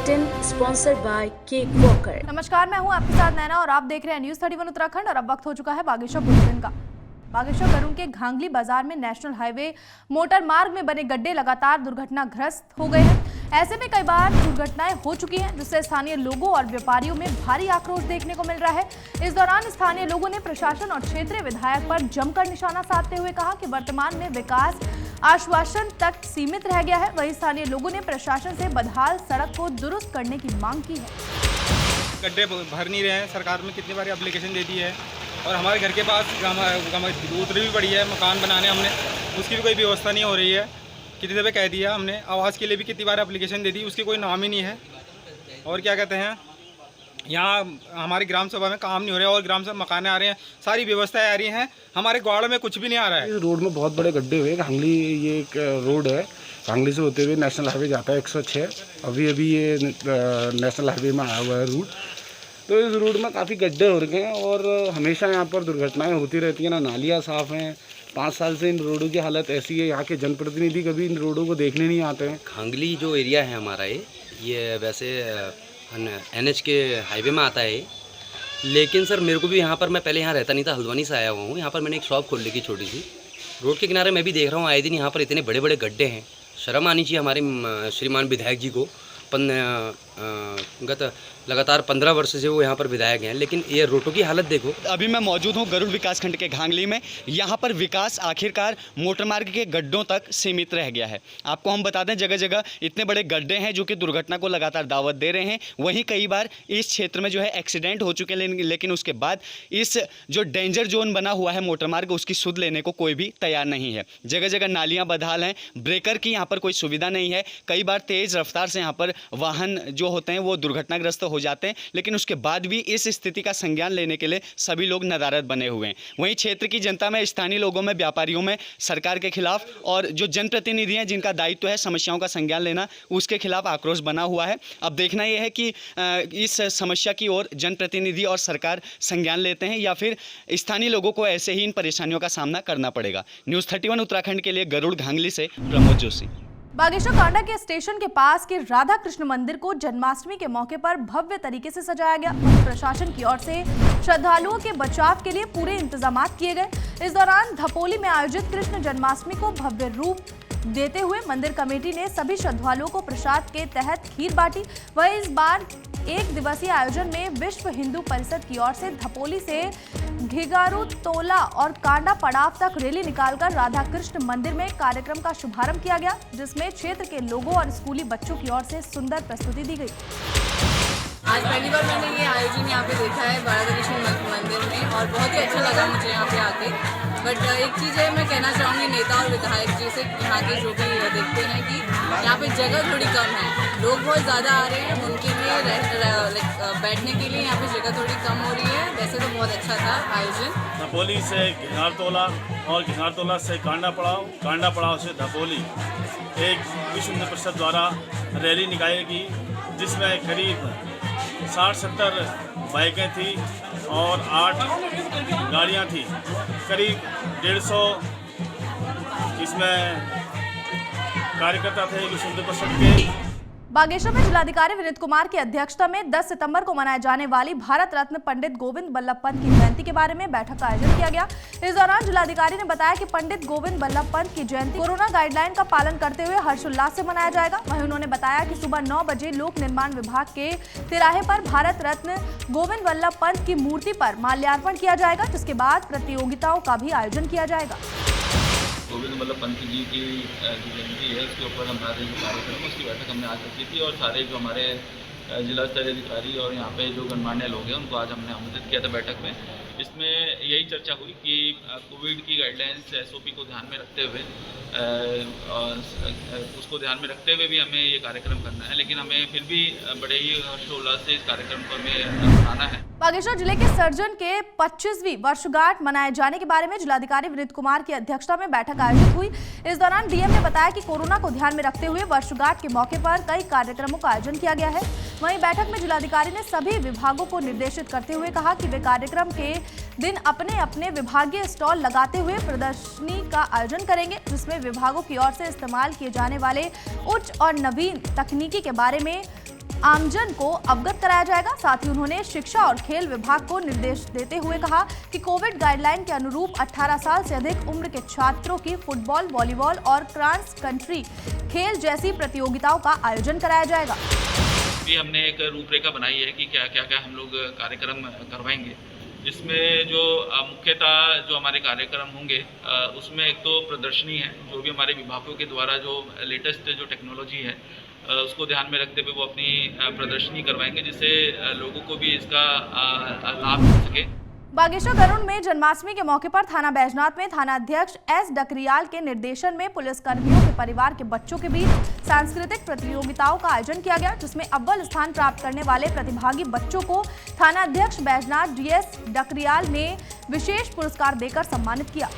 Bulletin sponsored by cake walker. नमस्कार, मैं हूं आपके साथ नैना और आप देख रहे हैं न्यूज 31 उत्तराखंड। और अब वक्त हो चुका है बागेश्वर बुलेटिन का। बागेश्वर गरुड़ के घांगली बाजार में नेशनल हाईवे मोटर मार्ग में बने गड्ढे लगातार दुर्घटनाग्रस्त हो गए हैं। ऐसे में कई बार दुर्घटनाएं हो चुकी हैं, जिससे स्थानीय लोगों और व्यापारियों में भारी आक्रोश देखने को मिल रहा है। इस दौरान स्थानीय लोगों ने प्रशासन और क्षेत्रीय विधायक पर जमकर निशाना साधते हुए कहा कि वर्तमान में विकास आश्वासन तक सीमित रह गया है। वहीं स्थानीय लोगों ने प्रशासन से बदहाल सड़क को दुरुस्त करने की मांग की है। गड्ढे भर नहीं रहे हैं, सरकार में कितनी बार एप्लीकेशन दे दी है और हमारे घर के पास उतरी भी पड़ी है मकान बनाने, हमने उसकी भी कोई व्यवस्था नहीं हो रही है। कितनी दफ़े कह दिया हमने, आवास के लिए भी कितनी बार एप्लीकेशन दे दी, उसकी कोई नाम ही नहीं है। और क्या कहते हैं, यहाँ हमारी ग्राम सभा में काम नहीं हो रहा है और ग्राम सभा मकाने आ रहे हैं, सारी व्यवस्थाएं आ रही हैं, हमारे ग्वाड़ में कुछ भी नहीं आ रहा है। इस रोड में बहुत बड़े गड्ढे हुए। घांगली ये एक रोड है, घांगली से होते हुए नेशनल हाईवे जाता है 106। अभी ये नेशनल हाईवे में आया हुआ है रूट। तो इस रोड में काफ़ी गड्ढे हो रखे हैं और हमेशा यहाँ पर दुर्घटनाएं होती रहती हैं। ना नालियाँ साफ़ हैं, 5 साल से इन रोडों की हालत ऐसी है। यहाँ के जनप्रतिनिधि कभी इन रोडों को देखने नहीं आते हैं। घांगली जो एरिया है हमारा, ये वैसे NH के हाईवे में आता है, लेकिन सर मेरे को भी यहाँ पर, मैं पहले यहाँ रहता नहीं था, हल्द्वानी से आया हुआ हूँ। यहाँ पर मैंने एक शॉप खोल ली की छोटी सी, रोड के किनारे मैं भी देख रहा हूँ आए दिन यहाँ पर इतने बड़े बड़े गड्ढे हैं। शर्म आनी चाहिए हमारे श्रीमान विधायक जी को। गत लगातार 15 वर्ष से वो यहाँ पर विधायक हैं, लेकिन ये रोडों की हालत देखो। अभी मैं मौजूद हूँ गरुड़ विकासखंड के घांगली में। यहाँ पर विकास आखिरकार मोटर मार्ग के गड्ढों तक सीमित रह गया है। आपको हम बता दें, जगह जगह इतने बड़े गड्ढे हैं जो कि दुर्घटना को लगातार दावत दे रहे हैं। वहीं कई बार इस क्षेत्र में जो है एक्सीडेंट हो चुके हैं, लेकिन उसके बाद इस जो डेंजर जोन बना हुआ है मोटर मार्ग, उसकी सुध लेने को कोई भी तैयार नहीं है। जगह जगह नालियाँ बदहाल हैं, ब्रेकर की यहाँ पर कोई सुविधा नहीं है। कई बार तेज़ रफ्तार से यहाँ पर वाहन जो होते हैं वो दुर्घटनाग्रस्त हो जाते हैं, लेकिन उसके बाद भी इस स्थिति का संज्ञान लेने के लिए सभी लोग नदारद बने हुए हैं। वहीं क्षेत्र की जनता में, स्थानीय लोगों में, व्यापारियों में सरकार के खिलाफ और जो जनप्रतिनिधि हैं जिनका दायित्व है समस्याओं का संज्ञान लेना, उसके खिलाफ आक्रोश बना हुआ है। अब देखना यह है कि इस समस्या की ओर जनप्रतिनिधि और सरकार संज्ञान लेते हैं या फिर स्थानीय लोगों को ऐसे ही इन परेशानियों का सामना करना पड़ेगा। न्यूज़ 31 उत्तराखंड के लिए गरुड़ घांगली से प्रमोद जोशी। बागेश्वर कांडा के स्टेशन के पास के राधा कृष्ण मंदिर को जन्माष्टमी के मौके पर भव्य तरीके से सजाया गया। प्रशासन की ओर से श्रद्धालुओं के बचाव के लिए पूरे इंतजाम किए गए। इस दौरान धपोली में आयोजित कृष्ण जन्माष्टमी को भव्य रूप देते हुए मंदिर कमेटी ने सभी श्रद्धालुओं को प्रसाद के तहत खीर बांटी। वहीं इस बार 1 दिवसीय आयोजन में विश्व हिंदू परिषद की ओर से धपोली से घिगारू तोला और कांडा पड़ाव तक रैली निकालकर राधा कृष्ण मंदिर में कार्यक्रम का शुभारंभ किया गया, जिसमें क्षेत्र के लोगों और स्कूली बच्चों की ओर से सुंदर प्रस्तुति दी गई। आज पहली बार मैंने ये आयोजन यहाँ पे देखा है राधा कृष्ण मंदिर में और बहुत ही अच्छा लगा मुझे यहाँ पे आके। बट एक चीज़ है, मैं कहना चाहूँगी नेता और विधायक जी से, यहाँ के जो भी देखते हैं कि यहाँ पे जगह थोड़ी कम है, लोग बहुत ज़्यादा आ रहे हैं, उनके लिए बैठने के लिए यहाँ पे जगह थोड़ी कम हो रही है। वैसे तो बहुत अच्छा था आयोजन। धपोली से घिगारतोला और घिगारतोला से कांडा पड़ाव से धपोली एक विश्व हिंदू परिषद द्वारा रैली निकाली गई, जिसमें करीब 60-70 बाइकें थी और 8 गाड़ियां थी। करीब 150 इसमें कार्यकर्ता थे विश्व हिंदू परिषद के। बागेश्वर में जिलाधिकारी विनीत कुमार की अध्यक्षता में 10 सितंबर को मनाए जाने वाली भारत रत्न पंडित गोविंद बल्लभ पंत की जयंती के बारे में बैठक का आयोजन किया गया। इस दौरान जिलाधिकारी ने बताया कि पंडित गोविंद बल्लभ पंत की जयंती कोरोना गाइडलाइन का पालन करते हुए हर्षोल्लास से मनाया जाएगा। वहीं उन्होंने बताया कि सुबह 9 बजे लोक निर्माण विभाग के तिराहे पर भारत रत्न गोविंद बल्लभ पंत की मूर्ति पर माल्यार्पण किया जाएगा, जिसके बाद प्रतियोगिताओं का भी आयोजन किया जाएगा। गोविंद बल्लभ पंत जी की जयंती है, उसके ऊपर हम जो कार्यक्रम उसकी बैठक हमने आज रखी थी और सारे जो हमारे जिला स्तरीय अधिकारी और यहाँ पे जो गणमान्य लोग हैं उनको आज हमने आमंत्रित किया था बैठक में। इसमें यही चर्चा हुई कि कोविड की गाइडलाइंस SOP को ध्यान में रखते हुए उसको ध्यान में रखते हुए भी हमें ये कार्यक्रम करना है, लेकिन हमें फिर भी बड़े ही हर्षोल्लास से इस कार्यक्रम को हमें मनाना है। बागेश्वर जिले के सर्जन के 25वीं वर्षगांठ मनाए जाने के बारे में जिलाधिकारी विनीत कुमार की अध्यक्षता में बैठक आयोजित हुई। इस दौरान डीएम ने बताया कि कोरोना को ध्यान में रखते हुए वर्षगांठ के मौके पर कई कार्यक्रमों का आयोजन किया गया है। वहीं बैठक में जिलाधिकारी ने सभी विभागों को निर्देशित करते हुए कहा कि वे कार्यक्रम के दिन अपने अपने विभागीय स्टॉल लगाते हुए प्रदर्शनी का आयोजन करेंगे, जिसमें विभागों की ओर से इस्तेमाल किए जाने वाले उच्च और नवीन तकनीकी के बारे में आमजन को अवगत कराया जाएगा। साथ ही उन्होंने शिक्षा और खेल विभाग को निर्देश देते हुए कहा कि कोविड गाइडलाइन के अनुरूप 18 साल से अधिक उम्र के छात्रों की फुटबॉल, वॉलीबॉल और क्रॉस कंट्री खेल जैसी प्रतियोगिताओं का आयोजन कराया जाएगा। भी हमने एक रूपरेखा बनाई है कि क्या क्या हम लोग कार्यक्रम करवाएंगे। इसमें जो मुख्यतः जो हमारे कार्यक्रम होंगे उसमें एक तो प्रदर्शनी है, जो भी हमारे विभागों के द्वारा जो लेटेस्ट जो टेक्नोलॉजी है उसको ध्यान में रखते हुए वो अपनी प्रदर्शनी करवाएंगे, जिससे लोगों को भी इसका लाभ मिल सके। बागेश्वर गरुड़ में जन्माष्टमी के मौके पर थाना बैजनाथ में थाना अध्यक्ष एस डकरियाल के निर्देशन में पुलिस कर्मियों के परिवार के बच्चों के बीच सांस्कृतिक प्रतियोगिताओं का आयोजन किया गया, जिसमें अव्वल स्थान प्राप्त करने वाले प्रतिभागी बच्चों को थाना अध्यक्ष बैजनाथ डीएस डकरियाल ने विशेष पुरस्कार देकर सम्मानित किया।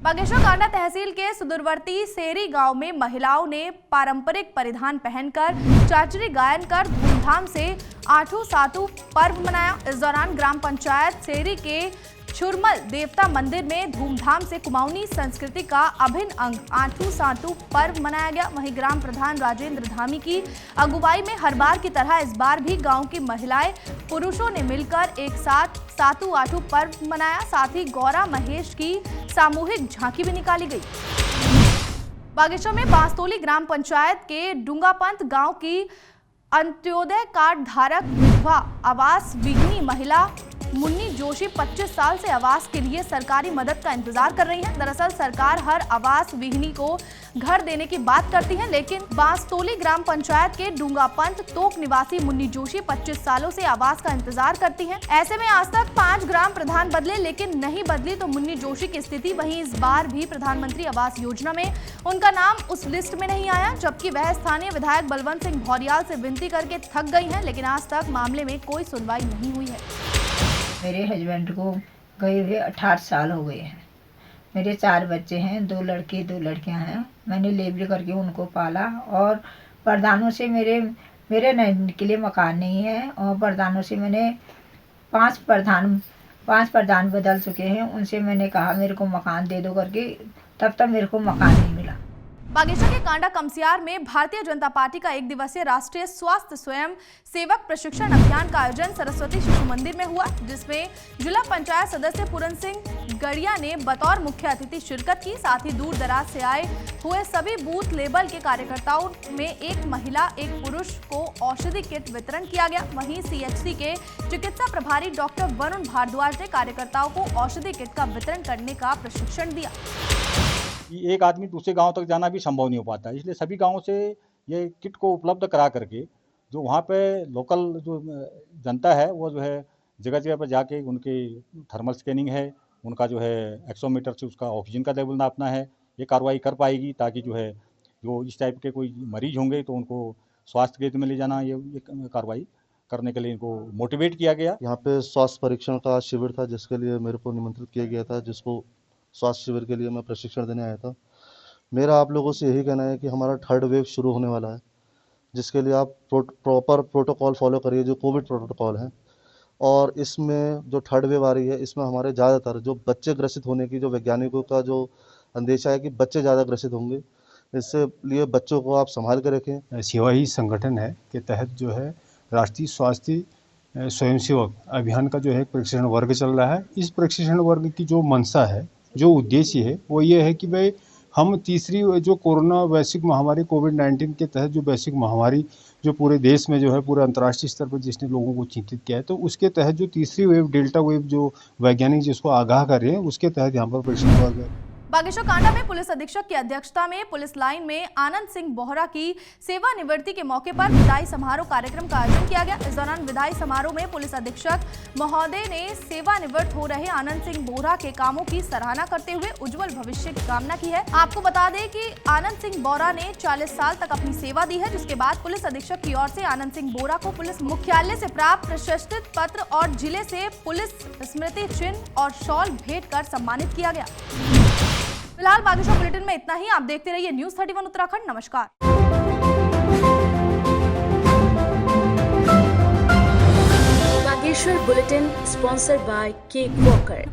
बागेश्वर कांडा तहसील के सुदूरवर्ती सेरी गांव में महिलाओं ने पारंपरिक परिधान पहनकर चाचरी गायन कर धूमधाम से आठू सातू पर्व मनाया। इस दौरान ग्राम पंचायत सेरी के छुरमल देवता मंदिर में धूमधाम से कुमाऊनी संस्कृति का अभिन्न अंग आठू सातू पर्व मनाया गया। वहीं ग्राम प्रधान राजेंद्र धामी की अगुवाई में हर बार की तरह इस बार भी गांव की महिलाएं पुरुषों ने मिलकर एक साथ सातू आठू पर्व मनाया। साथ ही गौरा महेश की सामूहिक झांकी भी निकाली गई। बागेश्वर में बांसतोली ग्राम पंचायत के डूंगापंत गांव की अंत्योदय कार्ड धारक विधवा आवास विहीनी महिला मुन्नी जोशी 25 साल से आवास के लिए सरकारी मदद का इंतजार कर रही हैं। दरअसल सरकार हर आवास विहीनी को घर देने की बात करती है, लेकिन बांसतोली ग्राम पंचायत के डूंगापंत तोक निवासी मुन्नी जोशी 25 सालों से आवास का इंतजार करती हैं। ऐसे में आज तक 5 ग्राम प्रधान बदले लेकिन नहीं बदली तो मुन्नी जोशी की स्थिति वहीं इस बार भी प्रधानमंत्री आवास योजना में उनका नाम उस लिस्ट में नहीं आया, जबकि वह स्थानीय विधायक बलवंत सिंह भौरियाल से विनती करके थक गई हैं, लेकिन आज तक मामले में कोई सुनवाई नहीं हुई है। मेरे हस्बैंड को गए हुए 18 साल हो गए हैं। मेरे 4 बच्चे हैं, 2 लड़के 2 लड़कियां हैं। मैंने लेबर करके उनको पाला और प्रधानों से मेरे रहने के लिए मकान नहीं है और प्रधानों से मैंने 5 प्रधान बदल चुके हैं। उनसे मैंने कहा मेरे को मकान दे दो करके, तब तक मेरे को मकान नहीं मिला। बागेश्वर के कांडा कमसियार में भारतीय जनता पार्टी का 1 दिवसीय राष्ट्रीय स्वास्थ्य स्वयं सेवक प्रशिक्षण अभियान का आयोजन सरस्वती शिशु मंदिर में हुआ, जिसमें जिला पंचायत सदस्य पूरन सिंह गड़िया ने बतौर मुख्य अतिथि शिरकत की। साथ ही दूर दराज से आए हुए सभी बूथ लेवल के कार्यकर्ताओं में एक महिला एक पुरुष को औषधि किट वितरण किया गया। वहीं CHC के चिकित्सा प्रभारी डॉक्टर वरुण भारद्वाज ने कार्यकर्ताओं को औषधि किट का वितरण करने का प्रशिक्षण दिया। एक आदमी दूसरे गांव तक जाना भी संभव नहीं हो पाता, इसलिए सभी गांवों से ये किट को उपलब्ध करा करके जो वहाँ पे लोकल जो जनता है वो जो है जगह जगह पर जाके उनकी थर्मल स्कैनिंग है, उनका जो है एक्सोमीटर से उसका ऑक्सीजन का लेवल नापना है, ये कार्रवाई कर पाएगी ताकि जो है जो इस टाइप के कोई मरीज होंगे तो उनको स्वास्थ्य केंद्र में ले जाना, ये कार्रवाई करने के लिए इनको मोटिवेट किया गया। यहाँ पे स्वास्थ्य परीक्षण का शिविर था जिसके लिए मेरे को निमंत्रित किया गया था, जिसको स्वास्थ्य शिविर के लिए मैं प्रशिक्षण देने आया था। मेरा आप लोगों से यही कहना है कि हमारा 3rd वेव शुरू होने वाला है, जिसके लिए आप प्रॉपर प्रोटोकॉल फॉलो करिए जो कोविड प्रोटोकॉल है। और इसमें जो 3rd वेव आ रही है इसमें हमारे ज़्यादातर जो बच्चे ग्रसित होने की जो वैज्ञानिकों का जो अंदेशा है कि बच्चे ज़्यादा ग्रसित होंगे, इससे लिए बच्चों को आप संभाल कर रखें। सेवा ही संगठन है के तहत जो है राष्ट्रीय स्वास्थ्य स्वयंसेवक अभियान का जो है प्रशिक्षण वर्ग चल रहा है। इस प्रशिक्षण वर्ग की जो मंशा है, जो उद्देश्य है वो ये है कि भाई हम तीसरी जो कोरोना वैश्विक महामारी कोविड-19 के तहत जो वैश्विक महामारी जो पूरे देश में जो है पूरे अंतर्राष्ट्रीय स्तर पर जिसने लोगों को चिंतित किया है, तो उसके तहत जो तीसरी वेव डेल्टा वेव जो वैज्ञानिक जिसको आगाह कर रहे हैं उसके तहत यहाँ पर प्रशिक्षण वर्ग है। बागेश्वर कांडा में पुलिस अधीक्षक की अध्यक्षता में पुलिस लाइन में आनंद सिंह बोहरा की सेवानिवृत्ति के मौके पर विदाई समारोह कार्यक्रम का आयोजन किया गया। इस दौरान विदाई समारोह में पुलिस अधीक्षक महोदय ने सेवानिवृत्त हो रहे आनंद सिंह बोहरा के कामों की सराहना करते हुए उज्जवल भविष्य की कामना की है। आपको बता दें कि आनंद सिंह बोहरा ने 40 साल तक अपनी सेवा दी है, जिसके बाद पुलिस अधीक्षक की ओर से आनंद सिंह बोहरा को पुलिस मुख्यालय से प्राप्त प्रशस्ति पत्र और जिले से पुलिस स्मृति चिन्ह और शॉल भेंट कर सम्मानित किया गया। फिलहाल बागेश्वर बुलेटिन में इतना ही। आप देखते रहिए न्यूज़ 31 उत्तराखंड। नमस्कार। Bageshwar bulletin sponsored by cake walker.